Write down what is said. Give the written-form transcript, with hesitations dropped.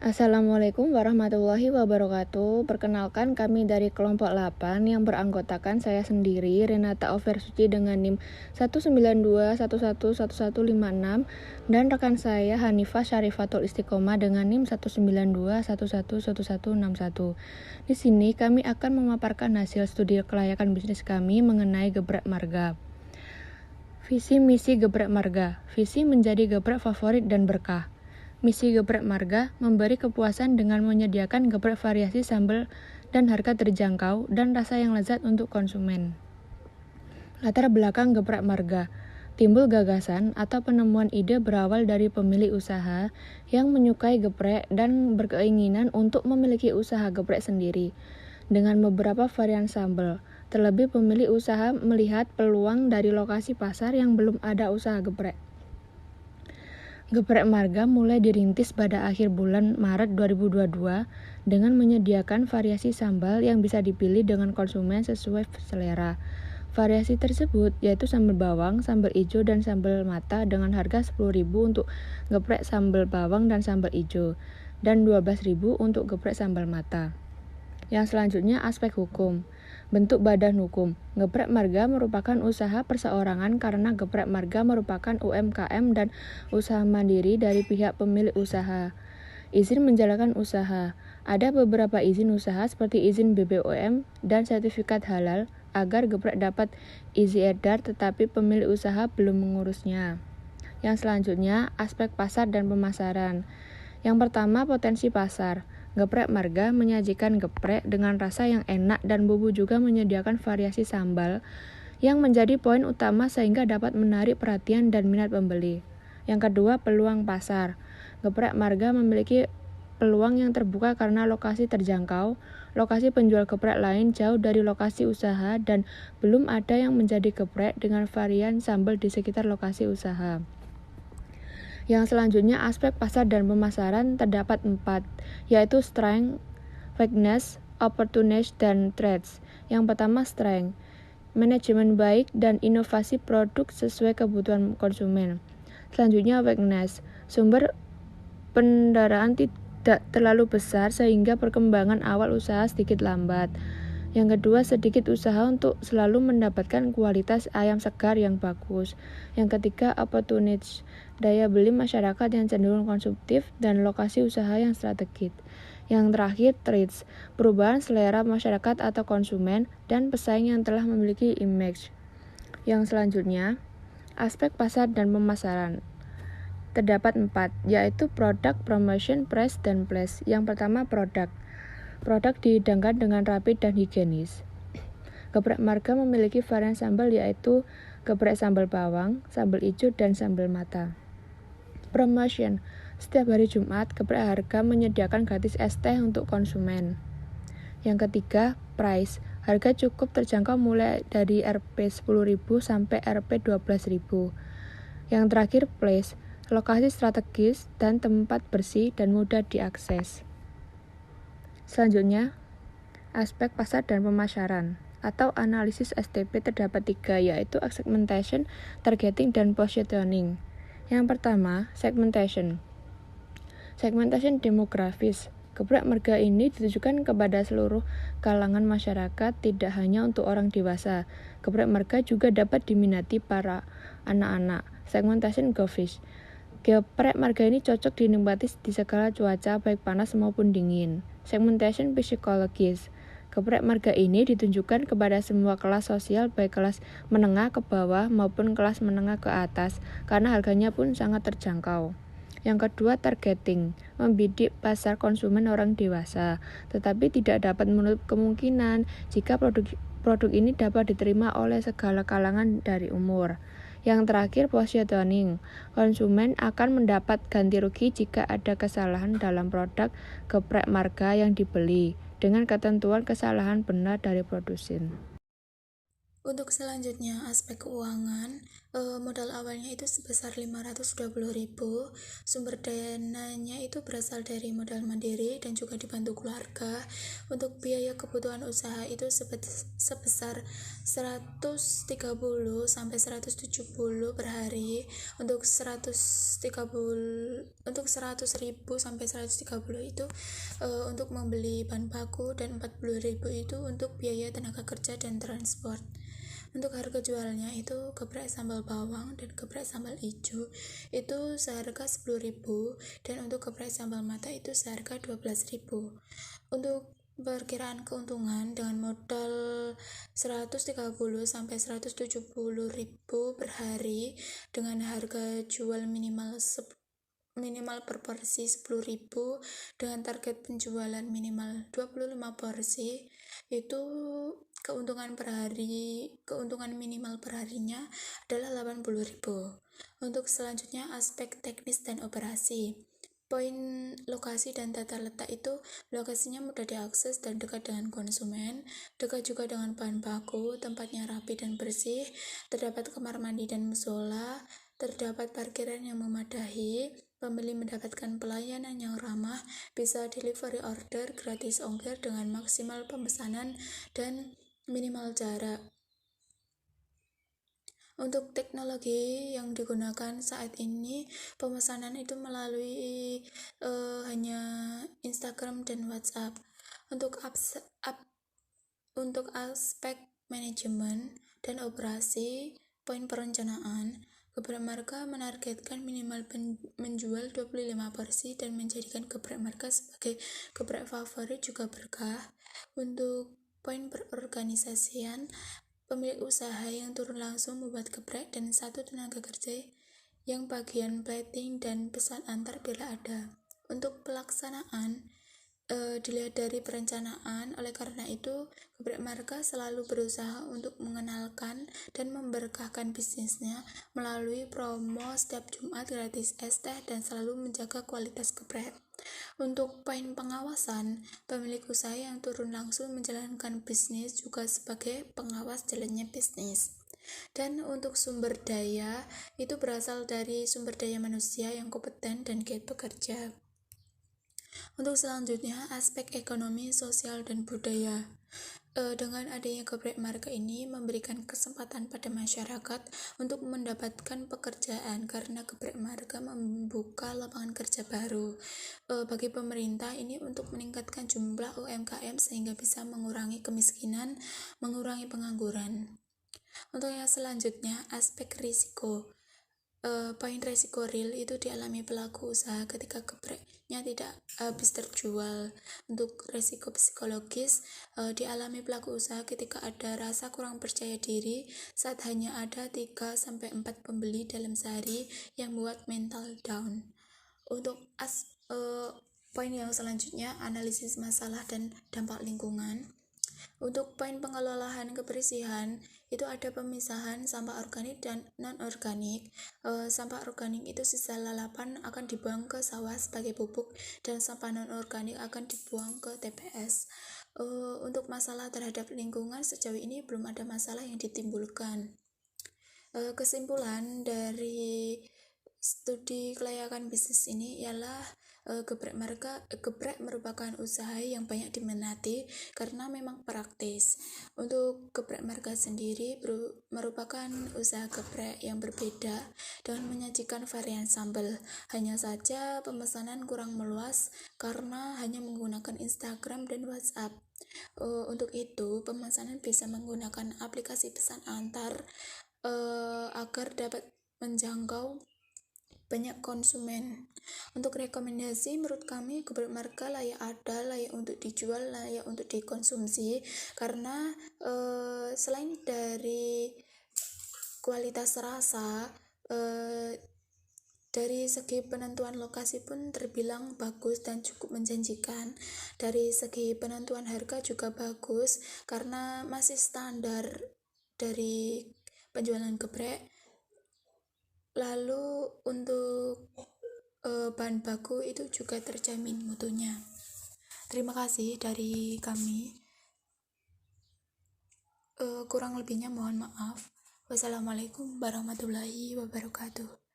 Assalamualaikum warahmatullahi wabarakatuh. Perkenalkan, kami dari kelompok 8 yang beranggotakan saya sendiri, Renata Oversuci dengan NIM 192111156 dan rekan saya Hanifah Syarifatul Istiqomah dengan NIM 192111161. Di sini kami akan memaparkan hasil studi kelayakan bisnis kami mengenai geprek marga. Visi misi geprek marga. Visi menjadi geprek favorit dan berkah. Misi geprek marga memberi kepuasan dengan menyediakan geprek variasi sambal dan harga terjangkau dan rasa yang lezat untuk konsumen. Latar belakang geprek marga. Timbul gagasan atau penemuan ide berawal dari pemilik usaha yang menyukai geprek dan berkeinginan untuk memiliki usaha geprek sendiri dengan beberapa varian sambal. Terlebih pemilik usaha melihat peluang dari lokasi pasar yang belum ada usaha geprek. Geprek marga mulai dirintis pada akhir bulan Maret 2022 dengan menyediakan variasi sambal yang bisa dipilih dengan konsumen sesuai selera. Variasi tersebut yaitu sambal bawang, sambal ijo, dan sambal mata dengan harga 10.000 untuk geprek sambal bawang dan sambal ijo, dan 12.000 untuk geprek sambal mata. Yang selanjutnya aspek hukum. Bentuk badan hukum. Geprek marga merupakan usaha perseorangan karena geprek marga merupakan UMKM dan usaha mandiri dari pihak pemilik usaha. Izin menjalankan usaha. Ada beberapa izin usaha seperti izin BPOM dan sertifikat halal agar geprek dapat izin edar tetapi pemilik usaha belum mengurusnya. Yang selanjutnya aspek pasar dan pemasaran. Yang pertama potensi pasar. Geprek marga menyajikan geprek dengan rasa yang enak dan Bubu juga menyediakan variasi sambal yang menjadi poin utama sehingga dapat menarik perhatian dan minat pembeli. Yang kedua, peluang pasar. Geprek marga memiliki peluang yang terbuka karena lokasi terjangkau. Lokasi penjual geprek lain jauh dari lokasi usaha dan belum ada yang menjadi geprek dengan varian sambal di sekitar lokasi usaha. Yang selanjutnya aspek pasar dan pemasaran terdapat 4, yaitu strength, weakness, opportunities, dan threats. Yang pertama strength, manajemen baik dan inovasi produk sesuai kebutuhan konsumen. Selanjutnya weakness, sumber pendanaan tidak terlalu besar sehingga perkembangan awal usaha sedikit lambat. Yang kedua, sedikit usaha untuk selalu mendapatkan kualitas ayam segar yang bagus. Yang ketiga, opportunities, daya beli masyarakat yang cenderung konsumtif dan lokasi usaha yang strategis. Yang terakhir, threats, perubahan selera masyarakat atau konsumen dan pesaing yang telah memiliki image. Yang selanjutnya, aspek pasar dan pemasaran. Terdapat 4, yaitu produk, promotion, price, dan place. Yang pertama, produk. Produk dihidangkan dengan rapi dan higienis. Geprek marga memiliki varian sambal yaitu geprek sambal bawang, sambal ijo, dan sambal mata. Promotion. Setiap hari Jumat, geprek harga menyediakan gratis es teh untuk konsumen. Yang ketiga, price. Harga cukup terjangkau mulai dari Rp 10.000 sampai Rp 12.000. Yang terakhir, place. Lokasi strategis dan tempat bersih dan mudah diakses. Selanjutnya, aspek pasar dan pemasaran atau analisis STP terdapat 3, yaitu segmentation, targeting, dan positioning. Yang pertama, segmentation. Segmentation demografis. Geprek marga ini ditujukan kepada seluruh kalangan masyarakat, tidak hanya untuk orang dewasa. Geprek marga juga dapat diminati para anak-anak. Segmentation graphics. Geprek marga ini cocok dinikmati di segala cuaca, baik panas maupun dingin. Segmentation psikologis. Geprek marga ini ditunjukkan kepada semua kelas sosial, baik kelas menengah ke bawah maupun kelas menengah ke atas, karena harganya pun sangat terjangkau. Yang kedua, targeting, membidik pasar konsumen orang dewasa, tetapi tidak dapat menutup kemungkinan jika produk ini dapat diterima oleh segala kalangan dari umur. Yang terakhir, positioning, konsumen akan mendapat ganti rugi jika ada kesalahan dalam produk geprek marga yang dibeli, dengan ketentuan kesalahan benar dari produsen. Untuk selanjutnya, aspek keuangan. Modal awalnya itu sebesar 520.000. Sumber dananya itu berasal dari modal mandiri dan juga dibantu keluarga. Untuk biaya kebutuhan usaha itu sebesar 130 sampai 170 per hari. Untuk 100.000 sampai 130 itu untuk membeli bahan baku, dan 40.000 itu untuk biaya tenaga kerja dan transport. Untuk harga jualnya itu geprek sambal bawang dan geprek sambal hijau itu seharga 10.000, dan untuk geprek sambal mata itu seharga 12.000. Untuk perkiraan keuntungan dengan modal 130 sampai 170.000 per hari dengan harga jual minimal per porsi 10.000 dengan target penjualan minimal 25 porsi, itu keuntungan minimal per harinya adalah 80.000. Untuk selanjutnya aspek teknis dan operasi. Poin lokasi dan tata letak itu lokasinya mudah diakses dan dekat dengan konsumen, dekat juga dengan bahan baku, tempatnya rapi dan bersih, terdapat kamar mandi dan musola, terdapat parkiran yang memadai, pembeli mendapatkan pelayanan yang ramah, bisa delivery order, gratis ongkir dengan maksimal pemesanan dan minimal jarak. Untuk teknologi yang digunakan saat ini, pemesanan itu melalui hanya Instagram dan WhatsApp. Untuk aspek manajemen dan operasi, poin perencanaan, Geprek Marga menargetkan minimal menjual 25 porsi dan menjadikan Geprek Marga sebagai geprek favorit juga berkah. Untuk poin perorganisasian, pemilik usaha yang turun langsung membuat geprek dan satu tenaga kerja yang bagian plating dan pesan antar bila ada. Untuk pelaksanaan dilihat dari perencanaan, oleh karena itu Geprek Marga selalu berusaha untuk mengenalkan dan memberkahkan bisnisnya melalui promo setiap Jumat gratis es teh dan selalu menjaga kualitas geprek. Untuk poin pengawasan, pemilik usaha yang turun langsung menjalankan bisnis juga sebagai pengawas jalannya bisnis. Dan untuk sumber daya, itu berasal dari sumber daya manusia yang kompeten dan giat bekerja. Untuk selanjutnya, aspek ekonomi, sosial, dan budaya. Dengan adanya Geprek Marga ini memberikan kesempatan pada masyarakat untuk mendapatkan pekerjaan, karena Geprek Marga membuka lapangan kerja baru. Bagi pemerintah ini untuk meningkatkan jumlah UMKM sehingga bisa mengurangi kemiskinan, mengurangi pengangguran. Untuk yang selanjutnya, aspek risiko. Poin resiko real itu dialami pelaku usaha ketika gepreknya tidak habis terjual. Untuk resiko psikologis dialami pelaku usaha ketika ada rasa kurang percaya diri saat hanya ada 3-4 pembeli dalam sehari yang membuat mental down. Untuk poin yang selanjutnya, analisis masalah dan dampak lingkungan. Untuk poin pengelolaan kebersihan, itu ada pemisahan sampah organik dan non-organik. Sampah organik itu sisa lalapan akan dibuang ke sawah sebagai pupuk, dan sampah non-organik akan dibuang ke TPS. Untuk masalah terhadap lingkungan, sejauh ini belum ada masalah yang ditimbulkan. Kesimpulan dari studi kelayakan bisnis ini ialah Geprek merupakan usaha yang banyak diminati karena memang praktis. Untuk Geprek Marga sendiri merupakan usaha geprek yang berbeda dengan menyajikan varian sambal. Hanya saja pemesanan kurang meluas karena hanya menggunakan Instagram dan WhatsApp. Untuk itu, pemesanan bisa menggunakan aplikasi pesan antar agar dapat menjangkau banyak konsumen. Untuk rekomendasi, menurut kami Geprek Marga layak untuk dijual, layak untuk dikonsumsi, karena selain dari kualitas rasa, dari segi penentuan lokasi pun terbilang bagus dan cukup menjanjikan. Dari segi penentuan harga juga bagus karena masih standar dari penjualan geprek. Lalu untuk bahan baku itu juga terjamin mutunya. Terima kasih dari kami. Kurang lebihnya mohon maaf. Wassalamualaikum warahmatullahi wabarakatuh.